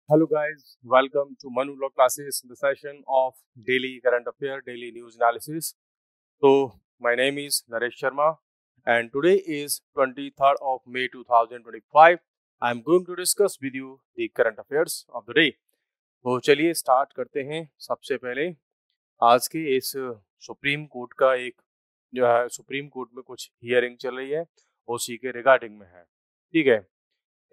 Hello guys, welcome to Manu Law Classes, the session of daily current affair, daily news analysis. So my name is Naresh Sharma and today is 23rd of May 2025. I am going to discuss with you the current affairs of the day. तो चलिए start करते हैं। सबसे पहले आज के इस supreme court का एक जो है सुप्रीम कोर्ट में कुछ हियरिंग चल रही है, उसी के रिगार्डिंग में है। ठीक है,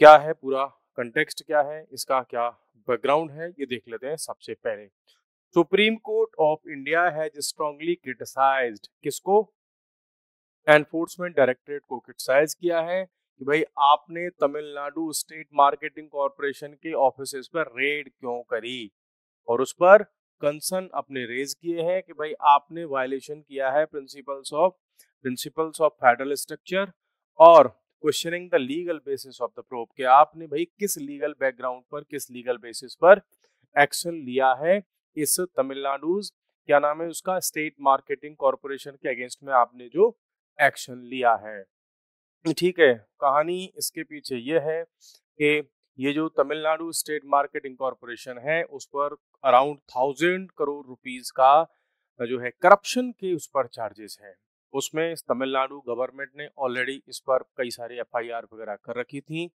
क्या है पूरा कंटेक्स्ट, क्या है इसका, क्या बैकग्राउंड है, ये देख लेते हैं। सबसे पहले supreme court of India has strongly criticised, किसको? एनफोर्समेंट डायरेक्टरेट को क्रिटिसाइज किया है कि भाई आपने तमिलनाडु स्टेट मार्केटिंग कॉरपोरेशन के ऑफिसेज पर रेड क्यों करी, और उस पर कंसर्न अपने रेज किए हैं कि भाई आपने वायलेशन किया है प्रिंसिपल्स ऑफ फेडरल स्ट्रक्चर और questioning the legal basis of the proof, कि आपने भाई किस लीगल बैकग्राउंड पर, किस लीगल बेसिस पर एक्शन लिया है इस तमिलनाडु, क्या नाम है उसका, स्टेट मार्केटिंग कॉरपोरेशन के अगेंस्ट में आपने जो एक्शन लिया है। ठीक है, कहानी इसके पीछे ये है कि ये जो तमिलनाडु स्टेट मार्केटिंग कॉरपोरेशन है उस पर अराउंड 1000 करोड़ रुपीस का जो है करप्शन के उस पर चार्जेस है। उसमें तमिलनाडु गवर्नमेंट ने ऑलरेडी इस पर कई सारी एफआईआर वगैरह कर रखी थी,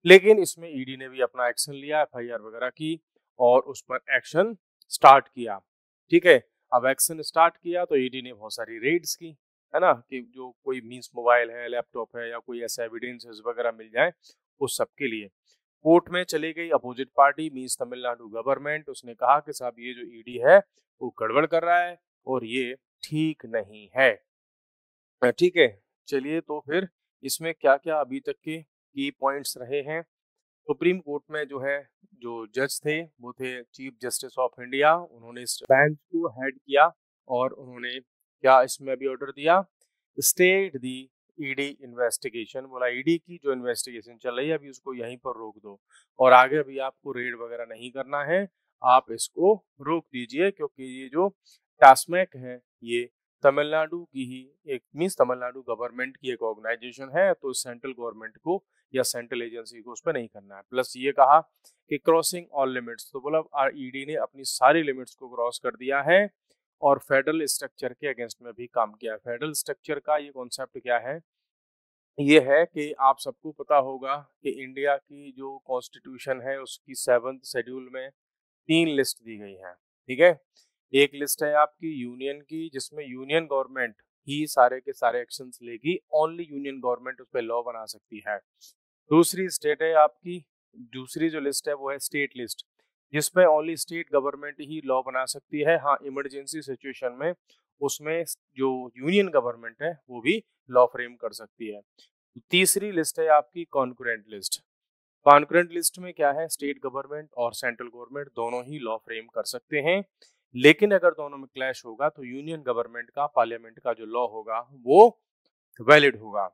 लेकिन इसमें ईडी ने भी अपना एक्शन लिया, एफआईआर वगैरह की और उस पर एक्शन स्टार्ट किया। ठीक है, अब एक्शन स्टार्ट किया तो ईडी ने बहुत सारी रेड्स की, है ना, कि जो कोई मीन्स मोबाइल है, लैपटॉप है या कोई ऐसा एविडेंसेस वगैरह मिल जाए उस सब के लिए। कोर्ट में चली गई opposite party means Tamil Nadu government, उसने कहा कि साहब ये जो ईडी है वो गड़बड़ कर रहा है और ये ठीक नहीं है। ठीक है, चलिए तो फिर इसमें क्या क्या अभी तक के की पॉइंट्स रहे हैं। सुप्रीम कोर्ट में जो है जो जज थे वो थे चीफ जस्टिस ऑफ इंडिया, उन्होंने इस बेंच को हेड किया और उन्होंने क्या इसमें भी ऑर्डर दिया, स्टेट दी ईडी इन्वेस्टिगेशन, बोला ईडी की जो इन्वेस्टिगेशन चल रही है अभी उसको यहीं पर रोक दो और आगे अभी आपको रेड वगैरह नहीं करना है, आप इसको रोक दीजिए, क्योंकि ये जो टास्मैक है ये तमिलनाडु की ही एक मीन्स तमिलनाडु गवर्नमेंट की एक ऑर्गेनाइजेशन है, तो सेंट्रल गवर्नमेंट को या सेंट्रल एजेंसी को उस पर नहीं करना है। प्लस ये कहा कि क्रॉसिंग ऑल लिमिट्स, तो बोला ईडी ने अपनी सारी लिमिट्स को क्रॉस कर दिया है और फेडरल स्ट्रक्चर के अगेंस्ट में भी काम किया। फेडरल स्ट्रक्चर का ये कॉन्सेप्ट क्या है, ये है कि आप सबको पता होगा कि इंडिया की जो कॉन्स्टिट्यूशन है उसकी 7th शेड्यूल में 3 लिस्ट दी गई है। ठीक है, एक लिस्ट है आपकी यूनियन की जिसमें यूनियन गवर्नमेंट ही सारे के सारे एक्शंस लेगी, ओनली यूनियन गवर्नमेंट उस पर लॉ बना सकती है। दूसरी स्टेट है आपकी, दूसरी जो लिस्ट है वो है स्टेट लिस्ट, जिसमें ओनली स्टेट गवर्नमेंट ही लॉ बना सकती है। हाँ, इमरजेंसी सिचुएशन में उसमें जो यूनियन गवर्नमेंट है वो भी लॉ फ्रेम कर सकती है। तीसरी लिस्ट है आपकी कॉन्करेंट लिस्ट। कॉन्करेंट लिस्ट में क्या है, स्टेट गवर्नमेंट और सेंट्रल गवर्नमेंट दोनों ही लॉ फ्रेम कर सकते हैं, लेकिन अगर दोनों में क्लैश होगा तो यूनियन गवर्नमेंट का पार्लियामेंट का जो लॉ होगा वो वैलिड होगा।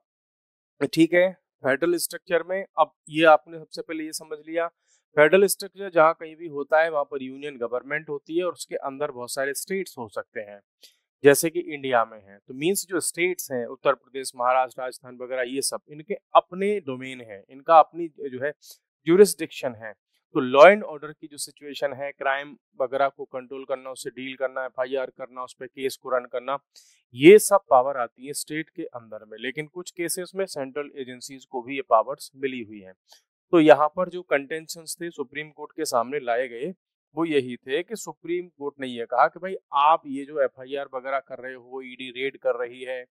ठीक है, फेडरल स्ट्रक्चर में अब ये आपने सबसे पहले ये समझ लिया, फेडरल स्ट्रक्चर जहाँ कहीं भी होता है वहां पर यूनियन गवर्नमेंट होती है और उसके अंदर बहुत सारे स्टेट्स हो सकते हैं, जैसे कि इंडिया में है। तो मींस जो स्टेट्स हैं उत्तर प्रदेश, महाराष्ट्र, राजस्थान वगैरह, ये सब इनके अपने डोमेन है, इनका अपनी जो है ज्यूरिसडिक्शन है। तो लॉ एंड ऑर्डर की जो सिचुएशन है, क्राइम वगैरह को कंट्रोल करना, उससे डील करना, एफआईआर करना, उस पर केस को रन करना, ये सब पावर आती है स्टेट के अंदर में, लेकिन कुछ केसेस में सेंट्रल एजेंसीज को भी ये पावर्स मिली हुई हैं। तो यहाँ पर जो कंटेंशंस थे सुप्रीम कोर्ट के सामने लाए गए वो यही थे कि सुप्रीम कोर्ट ने ये कहा कि भाई आप ये जो एफआईआर वगैरह कर रहे हो, ईडी रेड कर रही है,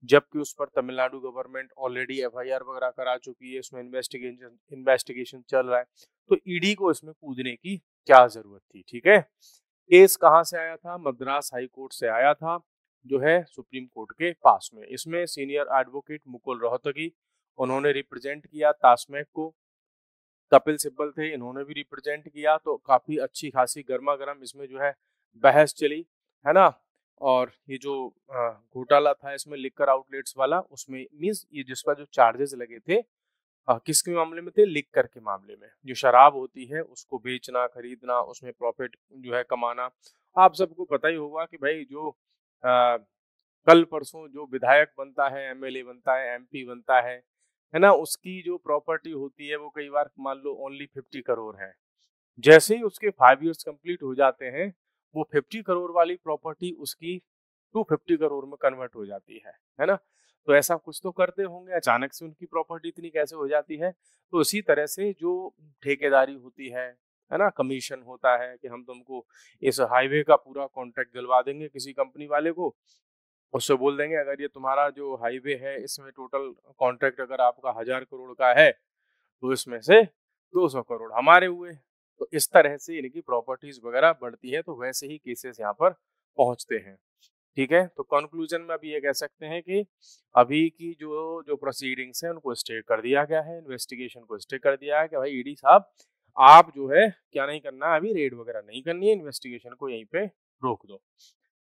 जबकि उस पर तमिलनाडु गवर्नमेंट ऑलरेडी एफआईआर वगैरह करा चुकी है, इसमें इन्वेस्टिगेशन चल रहा है, तो ईडी को इसमें कूदने की क्या जरूरत थी। ठीक है, केस कहाँ से आया था, मद्रास हाई कोर्ट से आया था, जो है सुप्रीम कोर्ट के पास में। इसमें सीनियर एडवोकेट मुकुल रोहतगी, उन्होंने रिप्रेजेंट किया तास्मैक को, कपिल सिब्बल थे, इन्होंने भी रिप्रेजेंट किया, तो काफी अच्छी खासी गर्मा गर्म इसमें जो है बहस चली, है ना। और ये जो घोटाला था इसमें लिकर आउटलेट्स वाला, उसमें मीन्स ये जिस पर जो चार्जेस लगे थे किसके मामले में थे, लिकर के मामले में, जो शराब होती है उसको बेचना, खरीदना, उसमें प्रॉफिट जो है कमाना। आप सबको पता ही होगा कि भाई जो कल परसों जो विधायक बनता है, एमएलए बनता है, एमपी बनता है ना, उसकी जो प्रॉपर्टी होती है वो कई बार मान लो ओनली 50 करोड़ है, जैसे ही उसके 5 इयर्स कंप्लीट हो जाते हैं, वो 50 करोड़ वाली प्रॉपर्टी उसकी 250 करोड़ में कन्वर्ट हो जाती है ना। तो ऐसा कुछ तो करते होंगे, अचानक से उनकी प्रॉपर्टी इतनी कैसे हो जाती है। तो इसी तरह से जो ठेकेदारी होती है ना, कमीशन होता है कि हम तुमको इस हाईवे का पूरा कॉन्ट्रैक्ट दिलवा देंगे किसी कंपनी वाले को, उससे बोल देंगे अगर ये तुम्हारा जो हाईवे है इसमें टोटल कॉन्ट्रैक्ट अगर आपका 1000 करोड़ का है तो इसमें से 200 करोड़ हमारे हुए। तो इस तरह से इनकी प्रॉपर्टीज वगैरह बढ़ती है, तो वैसे ही केसेस यहाँ पर पहुंचते हैं। ठीक है, तो कंक्लूजन में अभी ये कह सकते हैं कि अभी की जो जो प्रोसीडिंग्स हैं उनको स्टे कर दिया गया है, इन्वेस्टिगेशन को स्टे कर दिया है कि भाई ईडी साहब आप जो है क्या नहीं करना है, अभी रेड वगैरह नहीं करनी है, इन्वेस्टिगेशन को यहीं पे रोक दो।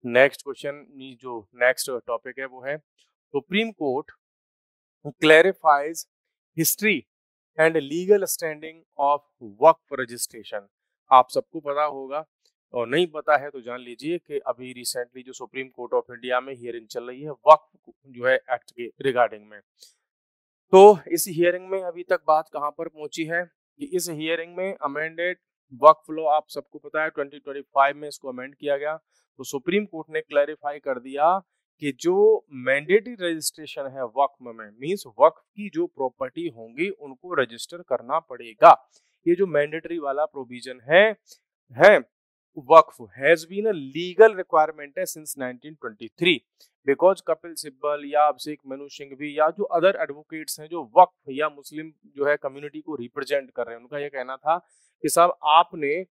नेक्स्ट क्वेश्चन, जो नेक्स्ट टॉपिक है वो है supreme court clarifies history and legal standing of Waqf registration. आप सबको पता होगा और नहीं पता है तो जान लीजिए कि अभी रिसेंटली जो सुप्रीम कोर्ट ऑफ इंडिया में हियरिंग चल रही है वक्फ जो है एक्ट के रिगार्डिंग में। तो इस हियरिंग में अभी तक बात कहां पर पहुंची है कि इस हियरिंग में अमेंडेड वक्फ लॉ, आप सबको पता है 2025 में इसको अमेंड किया गया। तो सुप्रीम कोर्ट ने क्लैरिफाई कर दिया कि जो मैंडेटरी रजिस्ट्रेशन है वक्फ में, मींस वक्फ की जो प्रॉपर्टी होंगी उनको रजिस्टर करना पड़ेगा। ये जो मैंडेटरी वाला प्रोविजन है Waqf has been a legal requirement है सिंस 1923 बिकॉज कपिल सिब्बल या अभिषेक मनु सिंघवी या जो अदर एडवोकेट्स हैं जो वक्फ या मुस्लिम जो है कम्युनिटी को रिप्रेजेंट कर रहे हैं, उनका यह कहना था कि साहब आपने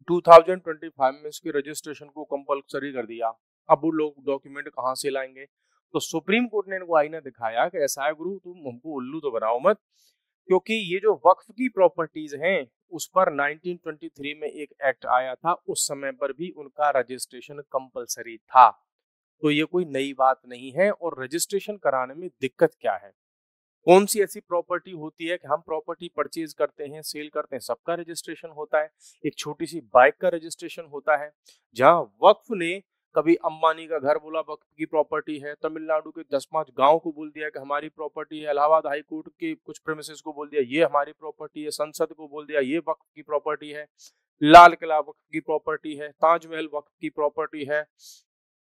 2025 में इसके रजिस्ट्रेशन को कंपलसरी कर दिया, अब वो लोग डॉक्यूमेंट कहाँ से लाएंगे। तो सुप्रीम कोर्ट ने इनको आईना दिखाया कि ऐसा है गुरु, तुम हमको उल्लू तो बनाओ मत, क्योंकि ये जो वक्फ की प्रॉपर्टीज हैं उस पर 1923 में एक एक्ट आया था, उस समय पर भी उनका रजिस्ट्रेशन कंपलसरी था। तो ये कोई नई बात नहीं है। और रजिस्ट्रेशन कराने में दिक्कत क्या है, कौन सी ऐसी प्रॉपर्टी होती है कि हम प्रॉपर्टी परचेज करते हैं, सेल करते हैं, सबका रजिस्ट्रेशन होता है। एक छोटी सी बाइक का रजिस्ट्रेशन होता है। जहां वक्फ ने कभी अंबानी का घर बोला वक्फ की प्रॉपर्टी है, तमिलनाडु के 10-5 गांव को बोल दिया कि हमारी प्रॉपर्टी है, इलाहाबाद हाई कोर्ट के कुछ प्रेमिसेस को बोल दिया ये हमारी प्रॉपर्टी है, संसद को बोल दिया ये वक्फ की प्रॉपर्टी है, लाल किला वक्फ की प्रॉपर्टी है, ताजमहल वक्फ की प्रॉपर्टी है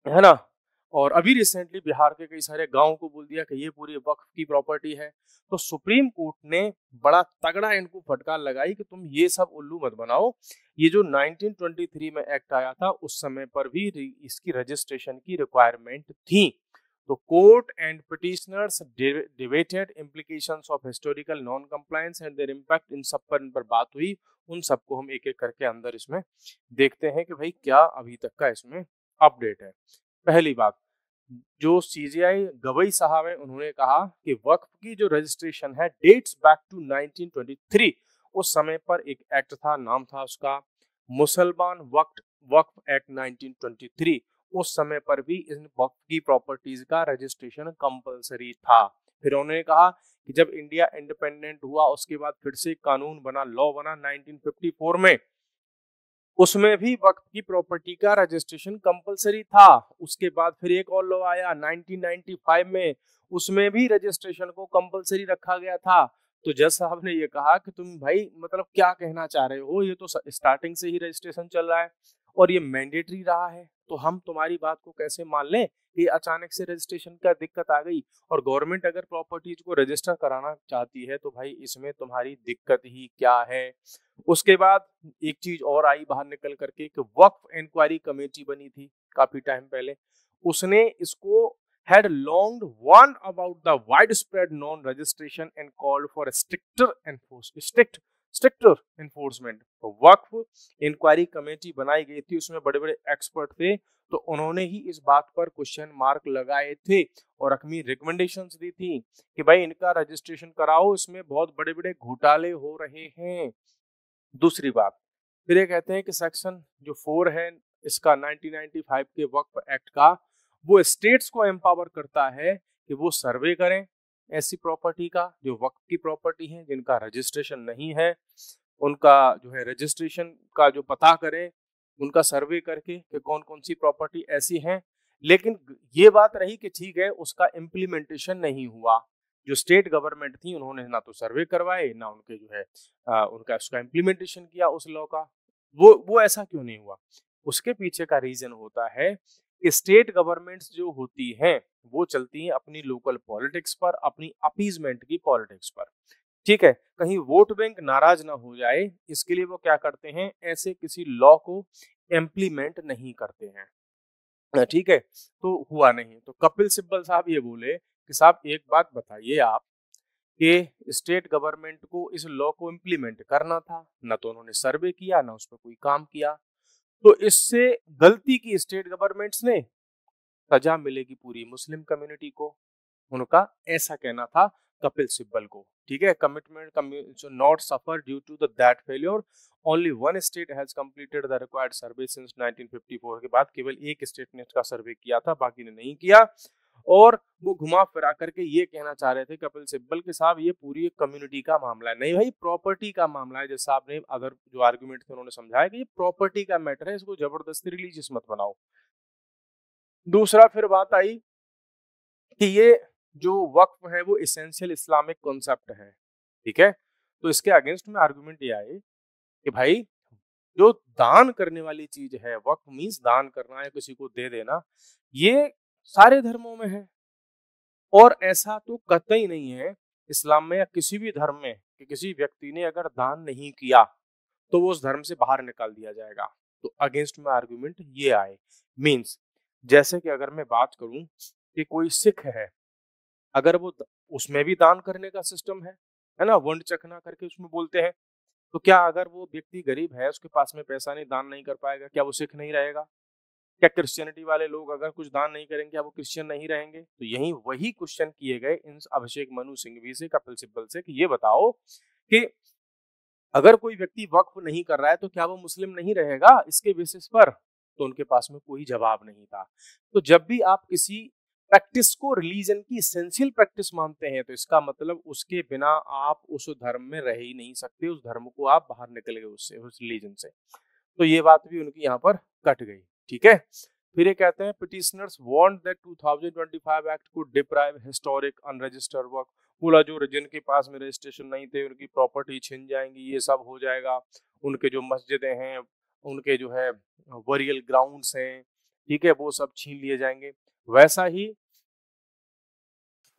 ना। और अभी रिसेंटली बिहार के कई सारे गांवों को बोल दिया कि ये पूरी वक्फ की प्रॉपर्टी है। तो सुप्रीम कोर्ट ने बड़ा तगड़ा इनको फटकार लगाई कि तुम ये सब उल्लू मत बनाओ। ये जो 1923 में एक्ट आया था उस समय पर भी इसकी रजिस्ट्रेशन की रिक्वायरमेंट थी। तो court and petitioners debated implications of historical non compliance and their impact, इन सब पर बात हुई। उन सबको हम एक एक करके अंदर इसमें देखते हैं कि भाई क्या अभी तक का इसमें अपडेट है। पहली बात, जो सीजीआई गवई साहब हैं उन्होंने कहा कि वक्फ की जो रजिस्ट्रेशन है डेट्स बैक टू 1923। उस समय पर एक एक्ट था, नाम था उसका मुसलमान वक्फ एक्ट 1923। उस समय पर भी इन वक्फ की प्रॉपर्टीज का रजिस्ट्रेशन कंपलसरी था। फिर उन्होंने कहा कि जब इंडिया इंडिपेंडेंट हुआ उसके बाद फिर से कानून बना, लॉ बना 1954 में, उसमें भी वक्फ की प्रॉपर्टी का रजिस्ट्रेशन कंपलसरी था। उसके बाद फिर एक और लॉ आया 1995 में, उसमें भी रजिस्ट्रेशन को कंपलसरी रखा गया था। तो जज साहब ने ये कहा कि तुम भाई मतलब क्या कहना चाह रहे हो, ये तो स्टार्टिंग से ही रजिस्ट्रेशन चल रहा है और ये मैंडेटरी रहा है, तो हम तुम्हारी बात को कैसे मान लें। ये अचानक से रजिस्ट्रेशन का दिक्कत आ गई। और गवर्नमेंट अगर प्रॉपर्टीज को रजिस्टर कराना चाहती है तो भाई इसमें तुम्हारी दिक्कत ही क्या है। उसके बाद एक चीज और आई बाहर निकल करके कि वक्फ इंक्वायरी कमेटी बनी थी काफी टाइम पहले, उसने इसको had longed warn about the widespread non-registration and called for a stricter enforcement। तो वक्फ इंक्वायरी कमेटी बनाई गई थी, उसमें बड़े बड़े एक्सपर्ट थे, तो उन्होंने ही इस बात पर क्वेश्चन मार्क लगाए थे और अपनी रिकमेंडेशंस दी थी कि भाई इनका रजिस्ट्रेशन कराओ, इसमें बहुत बड़े बड़े घोटाले हो रहे हैं। दूसरी बात, फिर ये कहते हैं कि सेक्शन जो 4 है इसका 1995 के वक्फ एक्ट का, वो स्टेट्स को एम्पावर करता है कि वो सर्वे करें ऐसी प्रॉपर्टी का जो वक्फ की प्रॉपर्टी है जिनका रजिस्ट्रेशन नहीं है, उनका जो है रजिस्ट्रेशन का जो पता करें, उनका सर्वे करके कि कौन कौन सी प्रॉपर्टी ऐसी हैं। लेकिन ये बात रही कि ठीक है उसका इम्प्लीमेंटेशन नहीं हुआ, जो स्टेट गवर्नमेंट थी उन्होंने ना तो सर्वे करवाए, ना उनके जो है उनका उसका इम्प्लीमेंटेशन किया उस लॉ का। वो ऐसा क्यों नहीं हुआ? उसके पीछे का रीजन होता है कि स्टेट गवर्नमेंट्स जो होती हैं वो चलती हैं अपनी लोकल पॉलिटिक्स पर, अपनी अपीजमेंट की पॉलिटिक्स पर। ठीक है, कहीं वोट बैंक नाराज ना हो जाए, इसके लिए वो क्या करते हैं, ऐसे किसी लॉ को इम्प्लीमेंट नहीं करते हैं। ठीक है, तो हुआ नहीं। तो कपिल सिब्बल साहब ये बोले कि साहब एक बात बताइए आप, कि स्टेट गवर्नमेंट को इस लॉ को इम्प्लीमेंट करना था, ना तो उन्होंने सर्वे किया, ना उस पर कोई काम किया, तो इससे गलती की स्टेट गवर्नमेंट्स ने, सजा मिलेगी पूरी मुस्लिम कम्युनिटी को। उनका ऐसा कहना था कपिल सिब्बल को। ठीक है, commitment not suffer due to that failure, only one state has completed the required survey since 1954। के बाद केवल एक स्टेट ने इसका सर्वे किया था, बाकी ने नहीं किया। और वो घुमा फिरा करके ये कहना चाह रहे थे कपिल सिब्बल के साहब ये पूरी एक कम्युनिटी का मामला है। नहीं भाई, प्रॉपर्टी का मामला है। जैसा आपने अदर जो आर्गुमेंट थे उन्होंने समझाया कि ये प्रॉपर्टी का मैटर है, इसको जबरदस्ती रिलीजियस मत बनाओ। दूसरा फिर बात आई कि ये जो वक्फ है वो इसेंशियल इस्लामिक कॉन्सेप्ट है। ठीक है, तो इसके अगेंस्ट में आर्गुमेंट ये आए कि भाई जो दान करने वाली चीज है, वक्फ मींस दान करना या किसी को दे देना, ये सारे धर्मों में है। और ऐसा तो कतई नहीं है इस्लाम में या किसी भी धर्म में कि किसी व्यक्ति ने अगर दान नहीं किया तो वो उस धर्म से बाहर निकाल दिया जाएगा। तो अगेंस्ट में आर्गुमेंट ये आए। मींस जैसे कि अगर मैं बात करूं कि कोई सिख है, अगर वो उसमें भी दान करने का सिस्टम है ना, वंड चखना करके उसमें बोलते हैं, तो क्या अगर वो व्यक्ति गरीब है, उसके पास में पैसा नहीं, दान नहीं कर पाएगा, क्या वो सिख नहीं रहेगा? क्या क्रिश्चियनिटी वाले लोग अगर कुछ दान नहीं करेंगे, क्या वो क्रिश्चियन नहीं रहेंगे? तो यही वही क्वेश्चन किए गए इन अभिषेक मनु सिंघवी से, कपिल सिब्बल से, कि ये बताओ कि अगर कोई व्यक्ति वक्फ नहीं कर रहा है तो क्या वो मुस्लिम नहीं रहेगा इसके बेसिस पर? तो उनके पास में कोई जवाब नहीं था। तो जब भी आप किसी प्रैक्टिस को रिलीजन की एसेंशियल प्रैक्टिस मानते हैं तो इसका मतलब उसके बिना आप उस धर्म में रह ही नहीं सकते, उस धर्म को आप बाहर निकल गए उससे, उस रिलीजन से। तो ये बात भी उनकी यहाँ पर कट गई। ठीक है, फिर ये कहते हैं पिटिशनर्स वांट दैट 2025 एक्ट को डिप्राइव हिस्टोरिक अनरजिस्टर्ड वर्क। बोला जो जिनके पास में रजिस्ट्रेशन नहीं थे उनकी प्रॉपर्टी छिन जाएंगी, ये सब हो जाएगा, उनके जो मस्जिदें हैं, उनके जो है वरियल ग्राउंड्स हैं, ठीक है, वो सब छीन लिए जाएंगे। वैसा ही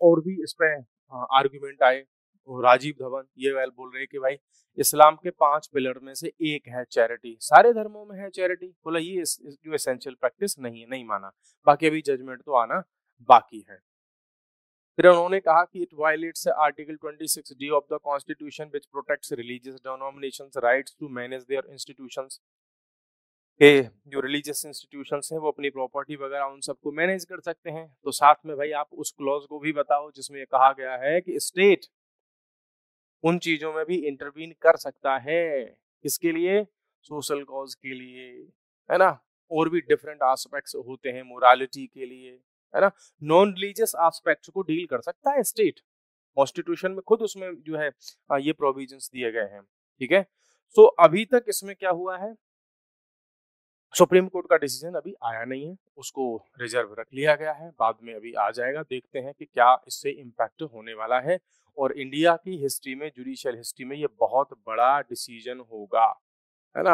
और भी इसमें आर्गुमेंट आए। राजीव धवन ये वाल बोल रहे हैं कि भाई इस्लाम के 5 पिलर में से एक है चैरिटी, सारे धर्मों में है चैरिटी। बोला ये जो एसेंशियल प्रैक्टिस नहीं है, नहीं माना, बाकी अभी जजमेंट तो आना बाकी है। फिर उन्होंने कहा कि it violates article 26 D of the constitution which protects religious denominations rights to manage their institutions, के जो रिलीजियस इंस्टीट्यूशंस हैं वो अपनी प्रॉपर्टी वगैरह उन सबको मैनेज कर सकते हैं। तो साथ में भाई आप उस क्लॉज को भी बताओ जिसमें ये कहा गया है कि स्टेट उन चीजों में भी इंटरवीन कर सकता है। किसके लिए? सोशल कॉज के लिए, है ना। और भी डिफरेंट एस्पेक्ट्स होते हैं मोरालिटी के लिए, है ना। नॉन रिलीजियस एस्पेक्ट्स को डील कर सकता है स्टेट। कॉन्स्टिट्यूशन में खुद उसमें जो है ये प्रोविजंस दिए गए हैं। ठीक है, सो अभी तक इसमें क्या हुआ है, सुप्रीम कोर्ट का डिसीजन अभी आया नहीं है, उसको रिजर्व रख लिया गया है, बाद में अभी आ जाएगा। देखते हैं कि क्या इससे इम्पैक्ट होने वाला है। और इंडिया की हिस्ट्री में, जुडिशियल हिस्ट्री में, ये बहुत बड़ा डिसीजन होगा, है ना,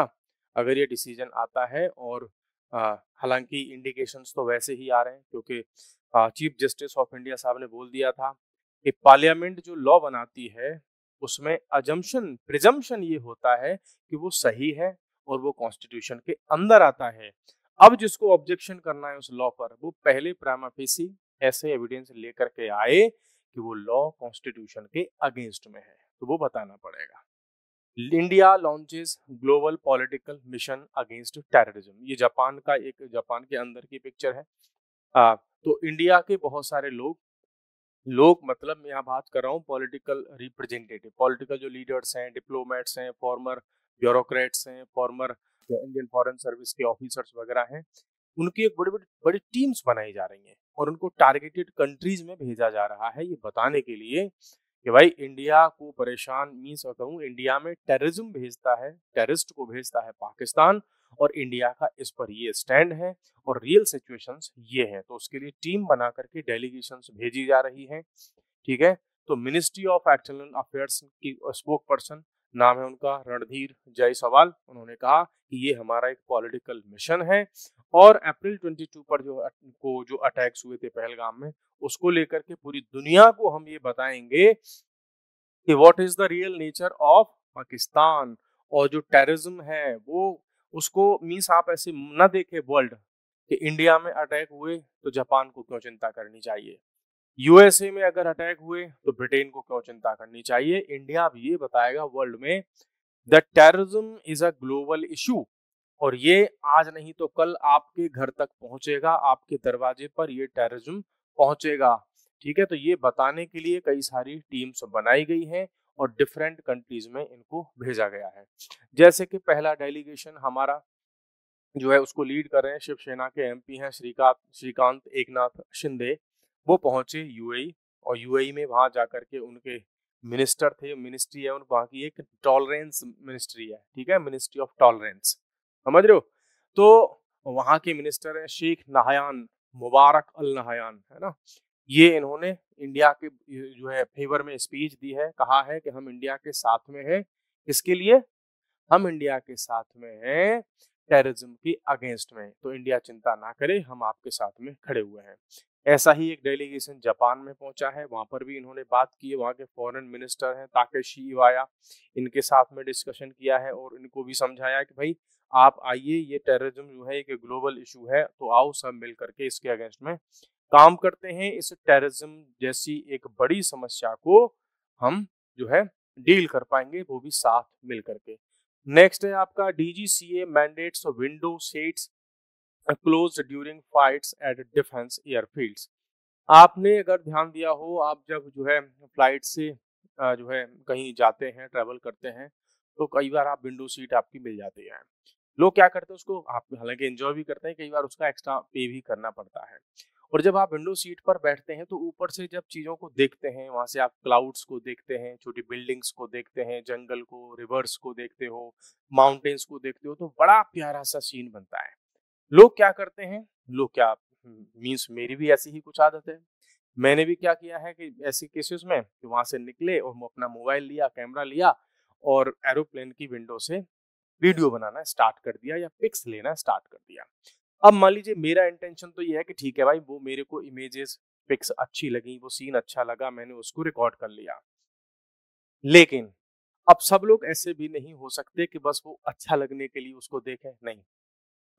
अगर ये डिसीजन आता है। और हालांकि इंडिकेशंस तो वैसे ही आ रहे हैं, क्योंकि चीफ जस्टिस ऑफ इंडिया साहब ने बोल दिया था कि पार्लियामेंट जो लॉ बनाती है उसमें अजम्पशन प्रिजम्पशन ये होता है कि वो सही है और वो कॉन्स्टिट्यूशन के अंदर आता है। अब जिसको ऑब्जेक्शन करना है उस लॉ पर, वो पहले प्राइमा फेसी ऐसे एविडेंस लेकर के आए कि वो लॉ कॉन्स्टिट्यूशन के अगेंस्ट में है, तो वो बताना पड़ेगा। India launches global political mission against terrorism, ये जापान का एक, जापान के अंदर की पिक्चर है। तो इंडिया के बहुत सारे लोग मतलब मैं यहाँ बात कर रहा हूँ पॉलिटिकल रिप्रेजेंटेटिव, पॉलिटिकल जो लीडर्स हैं, डिप्लोमेट्स हैं, फॉर्मर ब्यूरोक्रेट्स हैं, फॉर्मर इंडियन फॉरेन सर्विस के ऑफिसर्स वगैरह हैं, उनकी एक बड़ी बड़ी बड़ी टीम्स बनाई जा रही हैं और उनको टारगेटेड कंट्रीज में भेजा जा रहा है ये बताने के लिए कि भाई इंडिया को परेशान, मीन्स कहूँ इंडिया में टेररिज्म भेजता है, टेररिस्ट को भेजता है पाकिस्तान, और इंडिया का इस पर ये स्टैंड है और रियल सिचुएशंस ये है। तो उसके लिए टीम बना करके डेलीगेशंस भेजी जा रही हैं। ठीक है, तो मिनिस्ट्री ऑफ एक्सटर्नल अफेयर्स की स्पोक पर्सन नाम है उनका रणधीर जायसवाल, उन्होंने कहा कि ये हमारा एक पॉलिटिकल मिशन है और अप्रैल 22 पर जो अटैक्स हुए थे पहलगाम में, उसको लेकर के पूरी दुनिया को हम ये बताएंगे कि what is the real nature of Pakistan. और जो टेररिज्म है वो उसको मीन्स आप ऐसे ना देखे वर्ल्ड कि इंडिया में अटैक हुए तो जापान को क्यों चिंता करनी चाहिए, यूएसए में अगर अटैक हुए तो ब्रिटेन को क्यों चिंता करनी चाहिए। इंडिया भी ये बताएगा वर्ल्ड में that terrorism is a global issue और ये आज नहीं तो कल आपके घर तक पहुंचेगा, आपके दरवाजे पर ये टेररिज्म पहुंचेगा। ठीक है, तो ये बताने के लिए कई सारी टीम्स बनाई गई हैं और डिफरेंट कंट्रीज में इनको भेजा गया है। जैसे कि पहला डेलीगेशन हमारा जो है उसको लीड कर रहे हैं शिवसेना के एमपी हैं श्रीकांत एकनाथ शिंदे, वो पहुंचे यूएई और यूएई में वहां जाकर के उनके मिनिस्टर थे, मिनिस्ट्री है उन वहाँ की एक टॉलरेंस मिनिस्ट्री है, ठीक है, मिनिस्ट्री ऑफ टॉलरेंस, समझ रहे हो। तो वहाँ के मिनिस्टर है शेख नहायान, मुबारक अल नहायान, है ना। ये इन्होंने इंडिया के जो है फेवर में स्पीच दी है, कहा है कि हम इंडिया के साथ में हैं। इसके लिए हम इंडिया के साथ में हैं टेररिज्म के अगेंस्ट में, तो इंडिया चिंता ना करे, हम आपके साथ में खड़े हुए हैं। ऐसा ही एक डेलीगेशन जापान में पहुंचा है, वहां पर भी इन्होंने बात की है, वहां के फॉरेन मिनिस्टर हैं ताकेशी इवाया, इनके साथ में डिस्कशन किया है और इनको भी समझाया कि भाई आप आइए, ये टेररिज्म जो है एक ग्लोबल इशू है, तो आओ सब मिल करके इसके अगेंस्ट में काम करते हैं, इस टेररिज्म जैसी एक बड़ी समस्या को हम जो है डील कर पाएंगे, वो भी साथ मिल करके। नेक्स्ट है आपका DGCA mandates window seats closed during flights at defence airfields. आपने अगर ध्यान दिया हो, आप जब जो है फ्लाइट से जो है कहीं जाते हैं, ट्रेवल करते हैं, तो कई बार आप विंडो सीट आपकी मिल जाती है। लोग क्या करते हैं उसको, आप हालांकि एंजॉय भी करते हैं, कई बार उसका एक्स्ट्रा पे भी करना पड़ता है। और जब आप विंडो सीट पर बैठते हैं तो ऊपर से जब चीज़ों को देखते हैं, वहां से आप क्लाउड्स को देखते हैं, छोटी बिल्डिंग्स को देखते हैं, जंगल को, रिवर्स को देखते हो, माउंटेन्स को देखते हो, तो बड़ा प्यारा सा सीन बनता है। लोग क्या करते हैं, लोग क्या मीन्स मेरी भी ऐसी ही कुछ आदत है, मैंने भी क्या किया है कि ऐसे केसेस में कि वहां से निकले और अपना मोबाइल लिया, कैमरा लिया और एरोप्लेन की विंडो से वीडियो बनाना स्टार्ट कर दिया या पिक्स लेना स्टार्ट कर दिया। अब मान लीजिए मेरा इंटेंशन तो ये है कि ठीक है भाई, वो मेरे को इमेजेस पिक्स अच्छी लगी, वो सीन अच्छा लगा, मैंने उसको रिकॉर्ड कर लिया। लेकिन अब सब लोग ऐसे भी नहीं हो सकते कि बस वो अच्छा लगने के लिए उसको देखें, नहीं।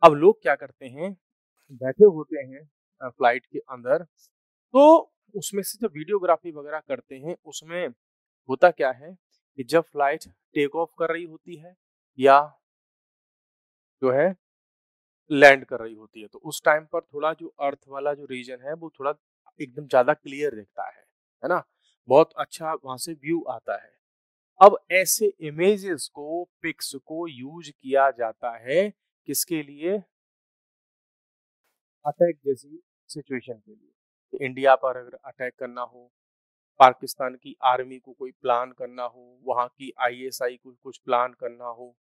अब लोग क्या करते हैं, बैठे होते हैं फ्लाइट के अंदर, तो उसमें से जब वीडियोग्राफी वगैरह करते हैं, उसमें होता क्या है कि जब फ्लाइट टेक ऑफ कर रही होती है या जो है लैंड कर रही होती है, तो उस टाइम पर थोड़ा जो अर्थ वाला जो रीजन है वो थोड़ा एकदम ज्यादा क्लियर दिखता है ना, बहुत अच्छा वहां से व्यू आता है। अब ऐसे इमेजेस को, पिक्स को यूज किया जाता है किसके लिए, अटैक जैसी सिचुएशन के लिए। इंडिया पर अगर अटैक करना हो, पाकिस्तान की आर्मी को कोई प्लान करना हो, वहां की आईएसआई को कुछ प्लान करना हो,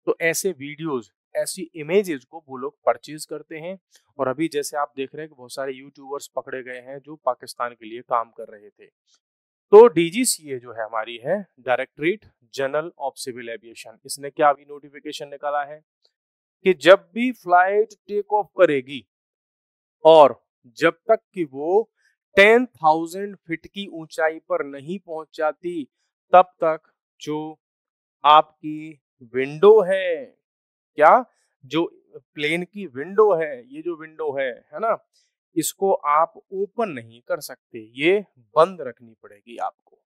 तो ऐसे वीडियोस, ऐसी इमेजेस को वो लोग परचेज करते हैं। और अभी जैसे आप देख रहे हैं कि बहुत सारे यूट्यूबर्स पकड़े गए हैं जो पाकिस्तान के लिए काम कर रहे थे। तो डीजीसीए जो है हमारी है, directorate general of civil aviation, इसने क्या अभी नोटिफिकेशन निकाला है कि जब भी फ्लाइट टेक ऑफ करेगी और जब तक कि वो 10,000 फीट की ऊंचाई पर नहीं पहुंच जाती, तब तक जो आपकी विंडो है, क्या, जो प्लेन की विंडो है, ये जो विंडो है ना, इसको आप ओपन नहीं कर सकते, ये बंद रखनी पड़ेगी आपको।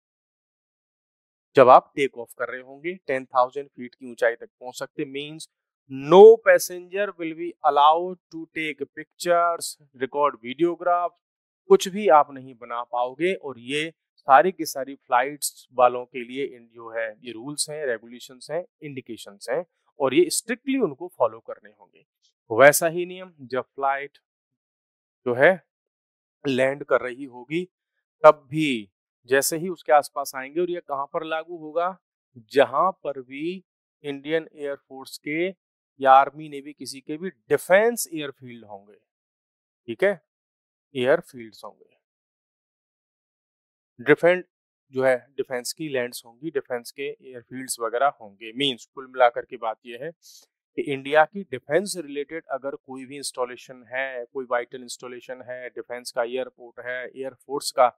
जब आप टेक ऑफ कर रहे होंगे 10,000 फीट की ऊंचाई तक पहुंच सकते, means no passenger will be allowed to take pictures, record videograph, कुछ भी आप नहीं बना पाओगे। और ये सारी की सारी फ्लाइट्स वालों के लिए जो है ये रूल्स हैं, रेगुलेशंस हैं, इंडिकेशंस हैं और ये स्ट्रिक्टली उनको फॉलो करने होंगे। वैसा ही नियम जब फ्लाइट जो है लैंड कर रही होगी, तब भी जैसे ही उसके आसपास आएंगे, और ये कहां पर लागू होगा, जहां पर भी इंडियन एयरफोर्स के या आर्मी नेवी किसी के भी डिफेंस एयरफील्ड होंगे, ठीक है, एयरफील्ड्स होंगे, डिफेंस जो है डिफेंस की लैंड्स होंगी, डिफेंस के एयरफील्ड्स वगैरह होंगे। मीन्स कुल मिलाकर की बात यह है कि इंडिया की डिफेंस रिलेटेड अगर कोई भी इंस्टॉलेशन है, कोई वाइटल इंस्टॉलेशन है, डिफेंस का एयरपोर्ट है, एयरफोर्स का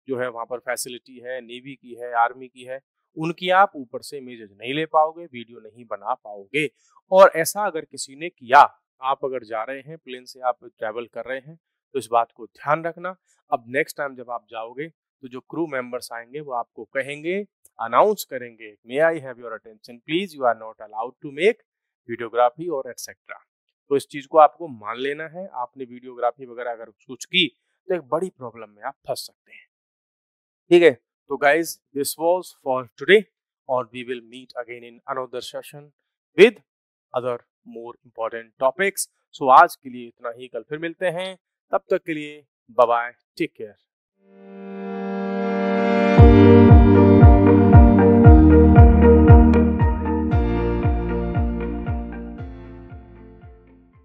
जो है वहाँ पर फैसिलिटी है, नेवी की है, आर्मी की है, उनकी आप ऊपर से इमेजेस नहीं ले पाओगे, वीडियो नहीं बना पाओगे। और ऐसा अगर किसी ने किया, आप अगर जा रहे हैं प्लेन से, आप ट्रैवल कर रहे हैं, तो इस बात को ध्यान रखना। अब नेक्स्ट टाइम जब आप जाओगे तो जो क्रू मेंबर्स आएंगे वो आपको कहेंगे, अनाउंस करेंगे, may I have your attention please, you are not allowed to make videography और एटसेट्रा। तो इस चीज को आपको मान लेना है। आपने वीडियोग्राफी वगैरह अगर कुछ की तो एक बड़ी प्रॉब्लम में आप फंस सकते हैं। ठीक है, तो guys this was for today, और we will meet again in another session with other more important topics. So आज के लिए इतना ही, कल फिर मिलते हैं। तब तक के लिए बाय बाय, टेक केयर।